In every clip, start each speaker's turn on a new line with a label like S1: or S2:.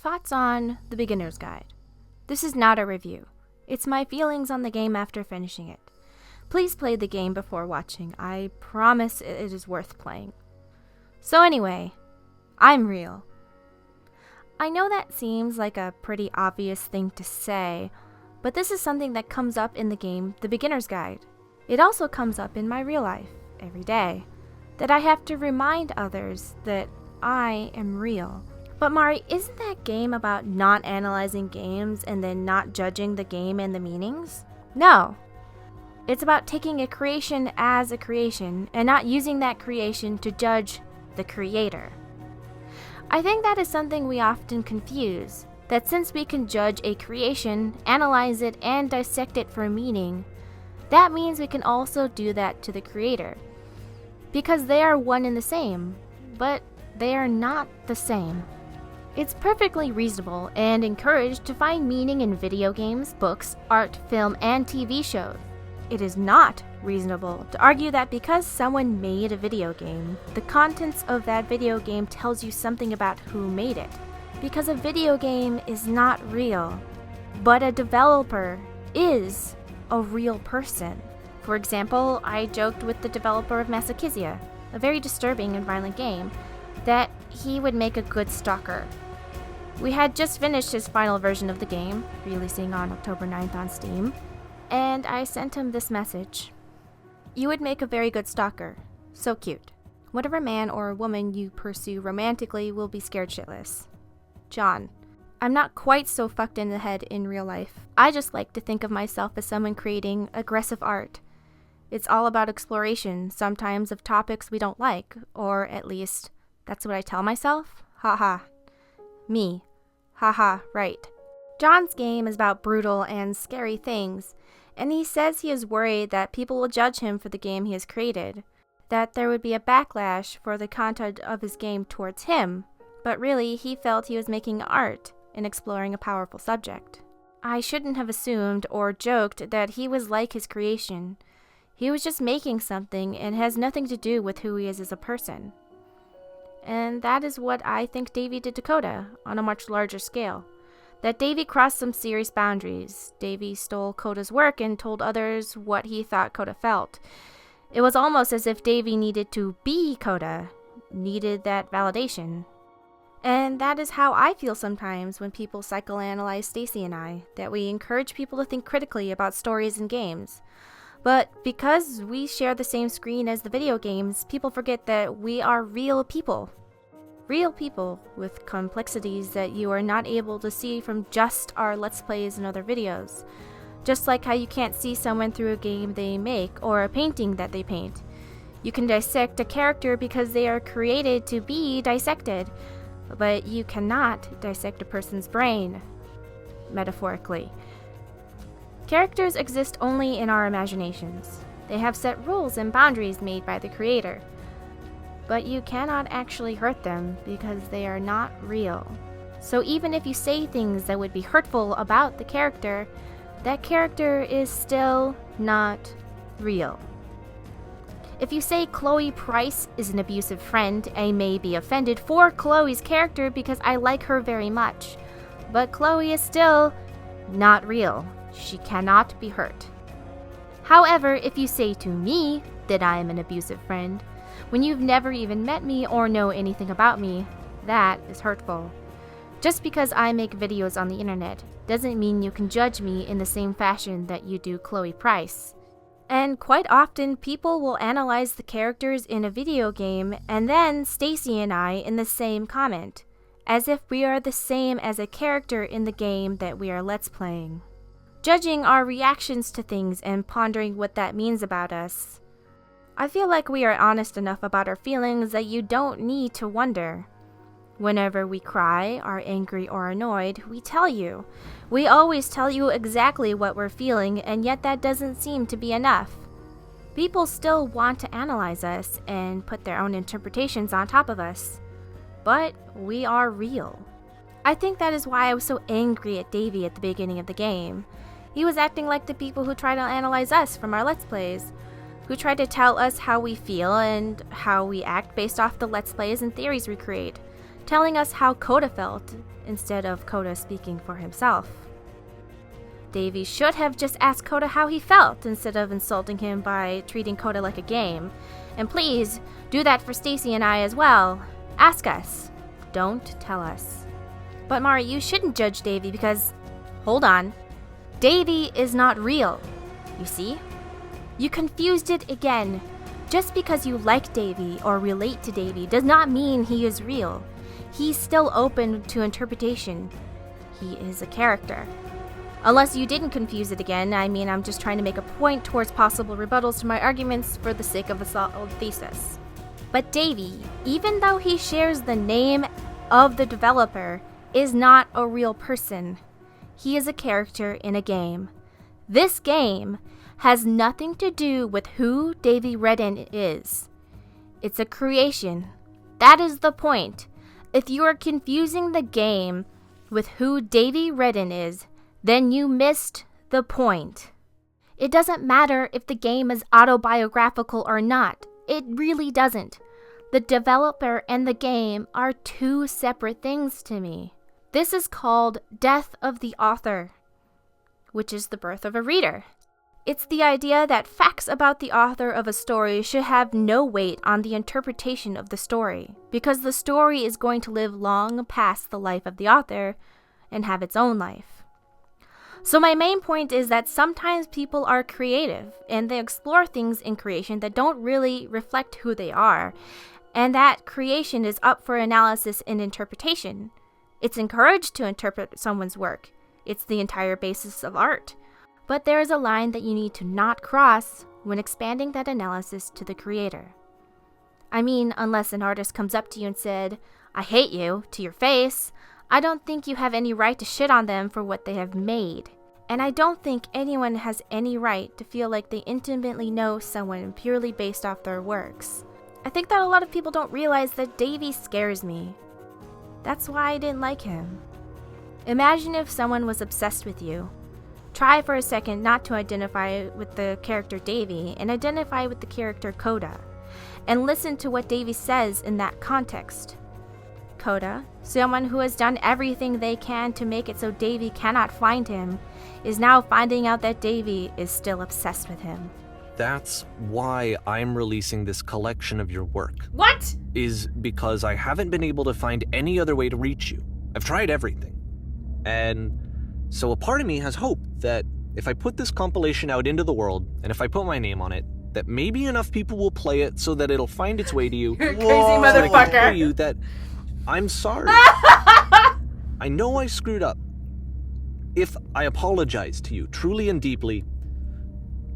S1: Thoughts on The Beginner's Guide. This is not a review. It's my feelings on the game after finishing it. Please play the game before watching. I promise it is worth playing. So anyway, I'm real. I know that seems like a pretty obvious thing to say, but this is something that comes up in the game The Beginner's Guide. It also comes up in my real life, every day, that I have to remind others that I am real. But Mari, isn't that game about not analyzing games and then not judging the game and the meanings? No. It's about taking a creation as a creation and not using that creation to judge the creator. I think that is something we often confuse, that since we can judge a creation, analyze it, and dissect it for meaning, that means we can also do that to the creator. Because they are one and the same, but they are not the same. It's perfectly reasonable and encouraged to find meaning in video games, books, art, film, and TV shows. It is not reasonable to argue that because someone made a video game, the contents of that video game tells you something about who made it. Because a video game is not real, but a developer is a real person. For example, I joked with the developer of Masakizia, a very disturbing and violent game, that he would make a good stalker. We had just finished his final version of the game, releasing on October 9th on Steam, and I sent him this message. You would make a very good stalker. So cute. Whatever man or woman you pursue romantically will be scared shitless. John. I'm not quite so fucked in the head in real life. I just like to think of myself as someone creating aggressive art. It's all about exploration, sometimes of topics we don't like, or at least, that's what I tell myself. Haha. Me. Haha, right. John's game is about brutal and scary things, and he says he is worried that people will judge him for the game he has created, that there would be a backlash for the content of his game towards him, but really he felt he was making art and exploring a powerful subject. I shouldn't have assumed or joked that he was like his creation. He was just making something and has nothing to do with who he is as a person. And that is what I think Davey did to Coda, on a much larger scale. That Davey crossed some serious boundaries. Davey stole Coda's work and told others what he thought Coda felt. It was almost as if Davey needed to be Coda, needed that validation. And that is how I feel sometimes when people psychoanalyze Stacy and I, that we encourage people to think critically about stories and games. But because we share the same screen as the video games, people forget that we are real people. Real people with complexities that you are not able to see from just our Let's Plays and other videos. Just like how you can't see someone through a game they make or a painting that they paint. You can dissect a character because they are created to be dissected, but you cannot dissect a person's brain, metaphorically. Characters exist only in our imaginations. They have set rules and boundaries made by the creator. But you cannot actually hurt them because they are not real. So even if you say things that would be hurtful about the character, that character is still not real. If you say Chloe Price is an abusive friend, I may be offended for Chloe's character because I like her very much. But Chloe is still not real. She cannot be hurt. However, if you say to me that I am an abusive friend, when you've never even met me or know anything about me, that is hurtful. Just because I make videos on the internet doesn't mean you can judge me in the same fashion that you do Chloe Price. And quite often, people will analyze the characters in a video game and then Stacy and I in the same comment, as if we are the same as a character in the game that we are Let's Playing. Judging our reactions to things and pondering what that means about us. I feel like we are honest enough about our feelings that you don't need to wonder. Whenever we cry, are angry, or annoyed, we tell you. We always tell you exactly what we're feeling, and yet that doesn't seem to be enough. People still want to analyze us and put their own interpretations on top of us. But we are real. I think that is why I was so angry at Davey at the beginning of the game. He was acting like the people who try to analyze us from our Let's Plays, who try to tell us how we feel and how we act based off the Let's Plays and theories we create. telling us how Koda felt instead of Koda speaking for himself. Davey should have just asked Koda how he felt instead of insulting him by treating Koda like a game. And please, do that for Stacy and I as well. Ask us. Don't tell us. But Mari, you shouldn't judge Davey because... Hold on. Davey is not real. You see? You confused it again. Just because you like Davey or relate to Davey does not mean he is real. He's still open to interpretation. He is a character. Unless you didn't confuse it again, I'm just trying to make a point towards possible rebuttals to my arguments for the sake of the solid thesis. But Davey, even though he shares the name of the developer, is not a real person. He is a character in a game. This game has nothing to do with who Davey Wreden is. It's a creation. That is the point. If you are confusing the game with who Davey Wreden is, then you missed the point. It doesn't matter if the game is autobiographical or not. It really doesn't. The developer and the game are two separate things to me. This is called death of the author, which is the birth of a reader. It's the idea that facts about the author of a story should have no weight on the interpretation of the story, because the story is going to live long past the life of the author and have its own life. So my main point is that sometimes people are creative and they explore things in creation that don't really reflect who they are, and that creation is up for analysis and interpretation. It's encouraged to interpret someone's work. It's the entire basis of art. But there is a line that you need to not cross when expanding that analysis to the creator. Unless an artist comes up to you and said, "I hate you," to your face, I don't think you have any right to shit on them for what they have made. And I don't think anyone has any right to feel like they intimately know someone purely based off their works. I think that a lot of people don't realize that Davey scares me. That's why I didn't like him. Imagine if someone was obsessed with you. Try for a second not to identify with the character Davey and identify with the character Koda. And listen to what Davey says in that context. Koda, someone who has done everything they can to make it so Davey cannot find him, is now finding out that Davey is still obsessed with him.
S2: That's why I'm releasing this collection of your work.
S1: What?
S2: Is because I haven't been able to find any other way to reach you. I've tried everything. And so a part of me has hope that if I put this compilation out into the world, and if I put my name on it, that maybe enough people will play it so that it'll find its way to you.
S1: You're a crazy motherfucker.
S2: So I can tell you that I'm sorry. I know I screwed up. If I apologize to you truly and deeply,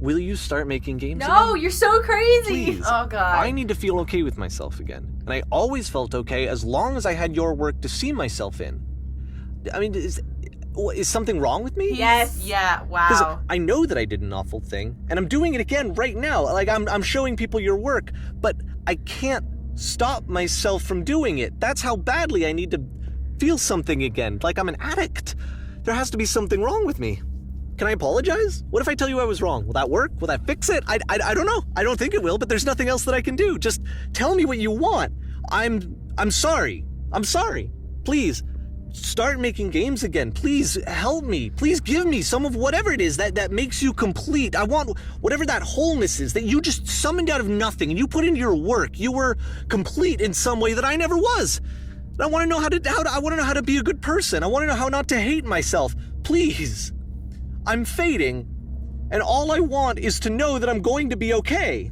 S2: will you start making games
S1: No,
S2: again?
S1: You're so crazy.
S2: Please.
S1: Oh, God.
S2: I need to feel okay with myself again. And I always felt okay as long as I had your work to see myself in. Is something wrong with me?
S3: Yes. Yeah. Wow.
S2: Because I know that I did an awful thing, and I'm doing it again right now. Like, I'm showing people your work, but I can't stop myself from doing it. That's how badly I need to feel something again. Like I'm an addict. There has to be something wrong with me. Can I apologize? What if I tell you I was wrong? Will that work? Will that fix it? I don't know. I don't think it will, but there's nothing else that I can do. Just tell me what you want. I'm sorry. I'm sorry. Please. Start making games again. Please help me. Please give me some of whatever it is that makes you complete. I want whatever that wholeness is that you just summoned out of nothing and you put into your work. You were complete in some way that I never was. And I want to know how to be a good person. I want to know how not to hate myself. Please. I'm fading, and all I want is to know that I'm going to be okay.